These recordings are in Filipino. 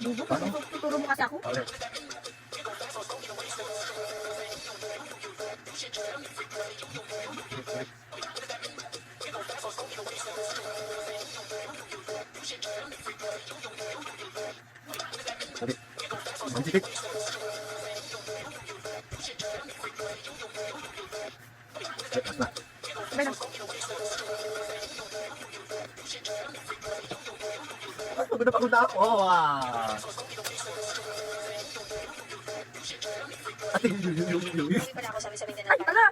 Bubo, tuturo mo kasi ako. Okay. Sorry. Ang sikit. Lepas na. Sabay na. Ay, pagod na ako. Ate, yung. Hindi pala ako sabi-sabi din na. Ay, ala!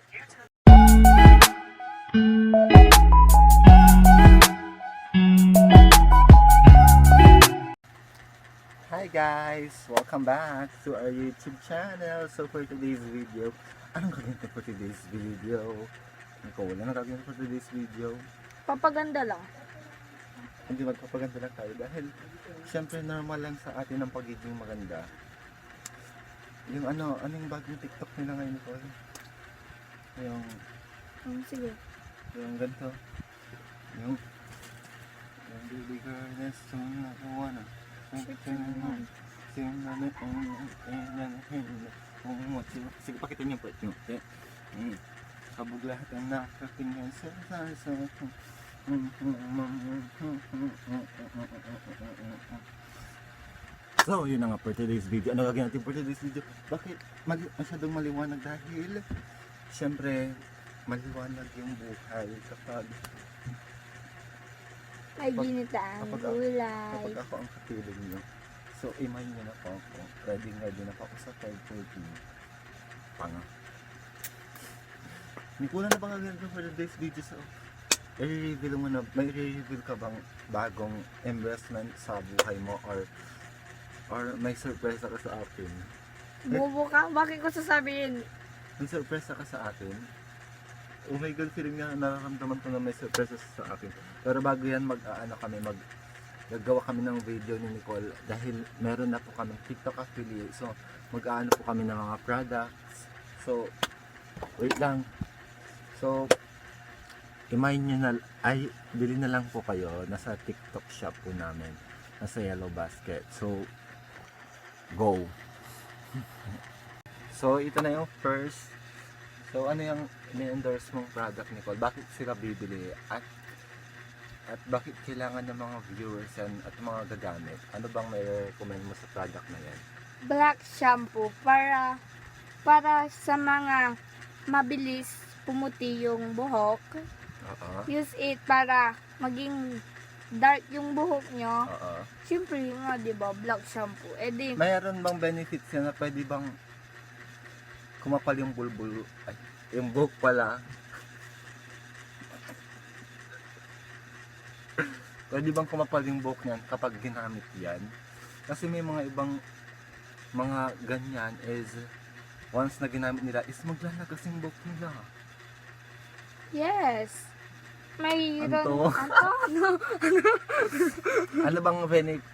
Hi guys! Welcome back to our YouTube channel. So for today's video, anong gagawin ko for today's video? Ikaw, wala na gagawin ko for today's video. Papaganda lang. Hindi magpapaganda lang tayo dahil syempre normal lang sa atin ang pagiging maganda. Yung yung bagong TikTok nila ngayon ko? Yung Sige. yung ganito. Yung baby girl that's so nakuha na. Sige, pakitin niyo po ito. Kabog lahat ang nakatingin sa So, yun na nga for today's video. Ano gagawin natin for today's video? Bakit masyadong maliwanag? Dahil syempre maliwanag yung buhay kapag May ginitaan, gulay. kapag ako ang kapiling nyo. So, imay nyo na po ako. Ready na po ako sa 5:40. Panga. Hindi ko na ba gagawin for today's video? So, i-reveal mo na, may i-reveal ka bang bagong investment sa buhay mo or may surprise ka sa akin? Bobo ka? Bakit ko sasabihin? May surprise ka sa akin? Oh my God, feeling nga nararamdaman ko na may surprise sa akin. Pero bago yan, gagawa kami ng video ni Nicole dahil meron na po kami TikTok affiliate. So, mag-aano po kami ng mga products. So, wait lang. So, imayin nyo na, bili na lang po kayo. Nasa TikTok shop po namin. Nasa Yellow Basket. So, go! So, ito na yung first. So, ano yung ni-endorse mong product, Nicole? Bakit sila bibili? At bakit kailangan ng mga viewers yan at mga gagamit? Ano bang may recommend mo sa product na yan? Black shampoo para sa mga mabilis pumuti yung buhok. Use it para maging dark yung buhok nyo. Siyempre nga, diba, black shampoo. Eh di, Mayroon bang benefits yan na pwede bang kumapal yung bulbul? Ay, yung buhok pala. Pwede bang kumapal yung buhok niyan kapag ginamit yan? Kasi may mga ibang mga ganyan is once na ginamit nila is maglalagas yung buhok nila. yes. May Anto? ano? Ano bang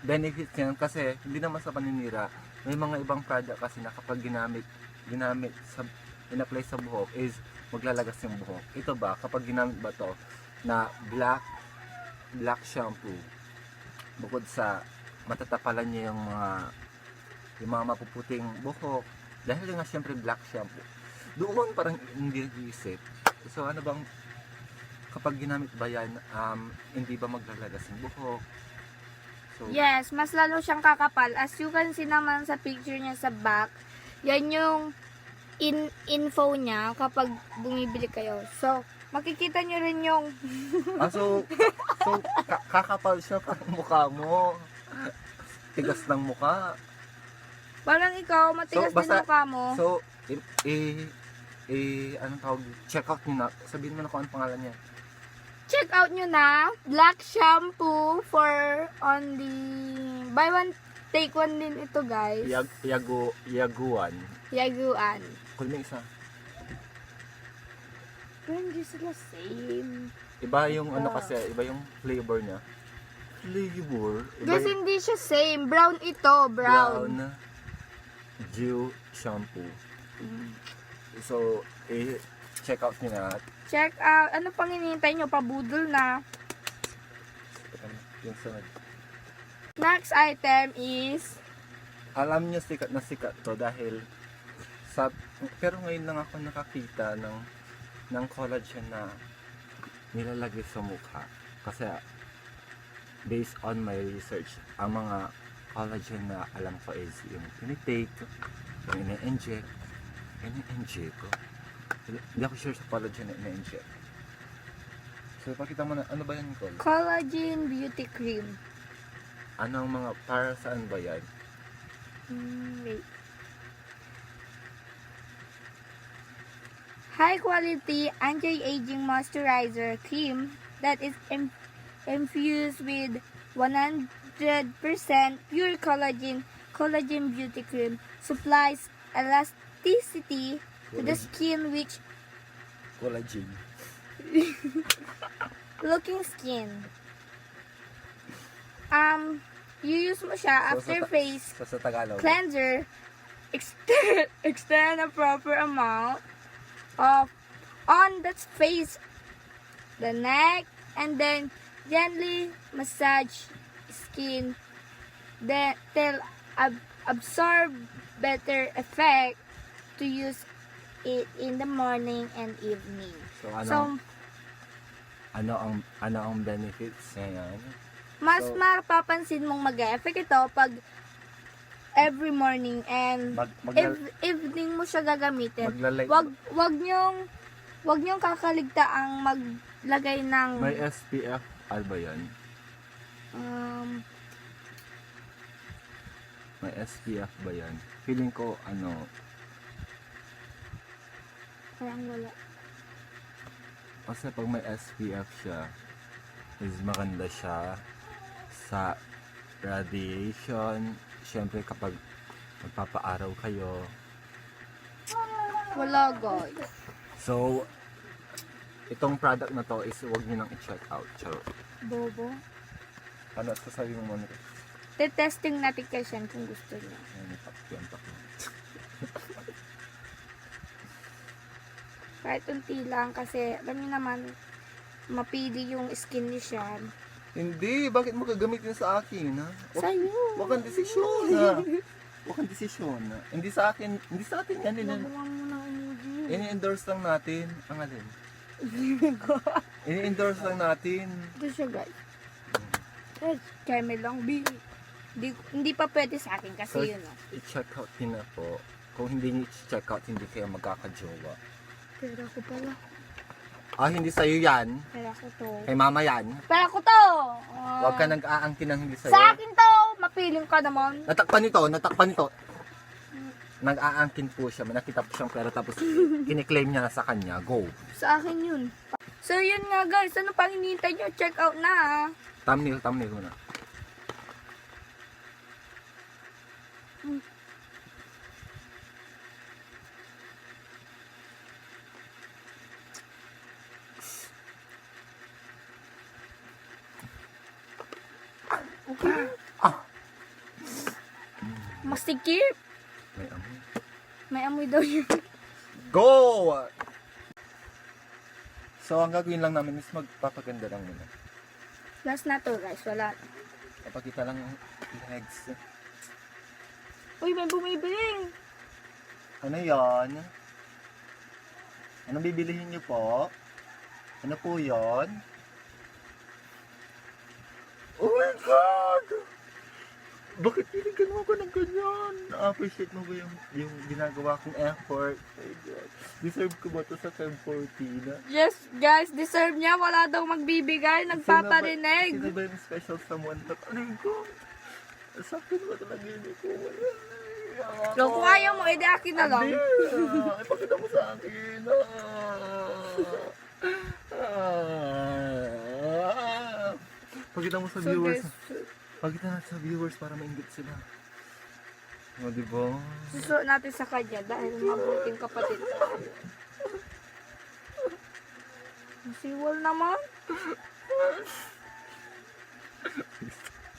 benefits yan? Kasi hindi naman sa paninira. May mga ibang product kasi na kapag ginamit sa in-apply sa buhok is maglalagas yung buhok. Ito ba, kapag ginamit ba to na black shampoo, bukod sa matatapalan niya yung mga mapuputing buhok, dahil nga syempre black shampoo, doon parang hindi nag-iisip. So ano bang, kapag ginamit ba yan, hindi ba maglalagas yung buhok? So, Yes, mas lalo siyang kakapal. As you can see naman sa picture niya sa back, yan yung info niya kapag bumibili kayo. So, makikita nyo rin yung so kakapal siya parang mukha mo. Tigas ng mukha. parang ikaw, matigas din mukha mo. So, anong tawag? Check out nyo na. Sabihin mo na kung anong pangalan niya. Check out nyo na, black shampoo for only, buy one, take one din ito guys. Yaguan. Yaguan. Kung may isa. Pero hindi sila same. Iba yung kasi, iba yung flavor niya. Flavor? Guys, hindi siya same. Brown ito, brown. Dew shampoo. So, check out nyo na. Check out. Ano pang hinihintay nyo? Pabudol na. Yung sunod. Next item is Alam niyo sikat na sikat to dahil sa pero ngayon lang ako nakakita ng collagen na nilalagay sa mukha. Kasi based on my research, ang mga collagen na alam ko is yung tinitake, yung ina-inject ko. Hindi ako sure sa collagen na ina-inject. So, pakita mo na, ano ba yan, Col? Collagen Beauty Cream. Ano ang mga, para saan ba yan? Wait. High quality anti-aging moisturizer cream that is infused with 100% pure collagen. Collagen Beauty Cream supplies elasticity to the skin which Collagen. looking skin. You use mo siya after face Sa Tagalog. cleanser, extend a proper amount of on the face, the neck, and then gently massage skin. Then till absorb better effect to use it in the morning and evening. So, ano ang benefits niya yan? Mas So, mapapansin mong mag-effect ito pag every morning and evening mo siya gagamitin. Maglalay. Wag niyong kakaligtaang maglagay ng May SPF, ano ba yan? May SPF ba yan? Feeling ko, parang wala. kasi pag may SPF siya, is maganda siya sa radiation. Siyempre kapag magpapaaraw kayo. Wala, guys. So, itong product na to is huwag nyo nang i-check out. Charot. Bobo. Ano sasabi mo muna? Te-testing natin kasi yan kung gusto niya. Yan. Kahit unti lang kasi alam niyo naman mapili yung skin ni Sean. Hindi, bakit mo gagamitin sa akin, ha? Sa'yo. Huwag kang desisyon, ha? Huwag kang desisyon, ha? Hindi sa atin yan. Magawa mo ng emoji. Ini-endorse lang natin. Ang alin? Ini-endorse lang natin. Ito siya, guys. Keme lang, hindi pa pwede sa akin kasi So, yun. i-check out din na po. Kung hindi nyo i-check out, hindi kayo magkakajowa. Pero ako pala. Hindi sa'yo yan. Pero ako to. Kay mama yan. Pero ako to. Huwag ka nag-aangkin ng hindi sa'yo. Sa akin to. Mapiling ka naman. Natakpan nito. Nag-aangkin po siya. May nakita po siyang pera tapos kiniklaim niya na sa kanya. Go. Sa akin yun. So yun nga guys. Ano pang hinihintay nyo? Check out na ah. Thumbnail muna. Okay. Masikip. May amoy. May amoy daw yun. Go! So, ang gagawin lang namin is magpapaganda lang muna. Last na to guys. Wala. Papakita lang yung legs. Uy, may bumibili. Ano yan? Anong bibilihin niyo po? Ano po yon? Oh my God! Bakit pinigyan mo ko ng ganyan? Na-appreciate mo ba yung ginagawa kong effort? My God. Deserve ko ba ito sa Feb 14? Yes, guys. Deserve niya. Wala daw magbibigay. Nagpaparinig. Sino ba yung special someone? Ano ko? Sa akin ba talaga hindi ko? So, kung ayaw mo, edi akin na lang. Ipakita mo sa akin. Pakita mo sa So, viewers. guys, Pakita natin sa viewers para mainggit sila. O, diba? susuot natin sa kanya dahil mabuting kapatid tayo. Siwal naman.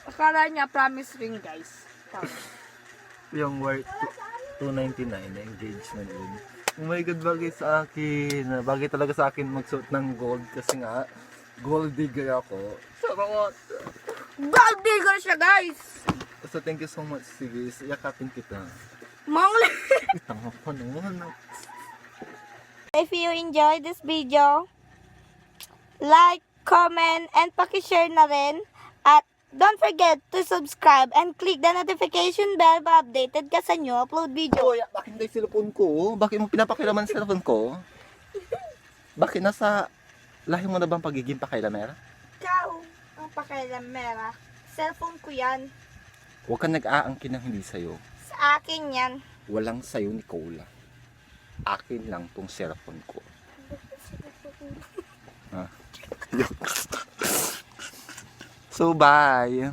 Akala niya promise ring guys. Yung worth 299 na engagement ring. Oh my God, bagay sa akin. Bagay talaga sa akin magsuot ng gold kasi nga gold digger ako. Sarot! Gold digger siya, guys! So thank you so much, sige. Yakapin kita. Mangla! Itang ako naman. If you enjoyed this video, like, comment, and pakishare na rin. At don't forget to subscribe and click the notification bell para updated ka sa new upload video. Kuya, bakit hindi cellphone ko? Bakit mo pinapakilaman sa cellphone ko? Bakit nasa lahi mo na bang pagiging pakailamera? Ikaw ang pakailamera. Cellphone ko yan. Huwag kang nag-aangkin ng hindi sa'yo. Sa akin yan. Walang sa'yo, Nicola. Akin lang tong cellphone ko. Ha? So, bye!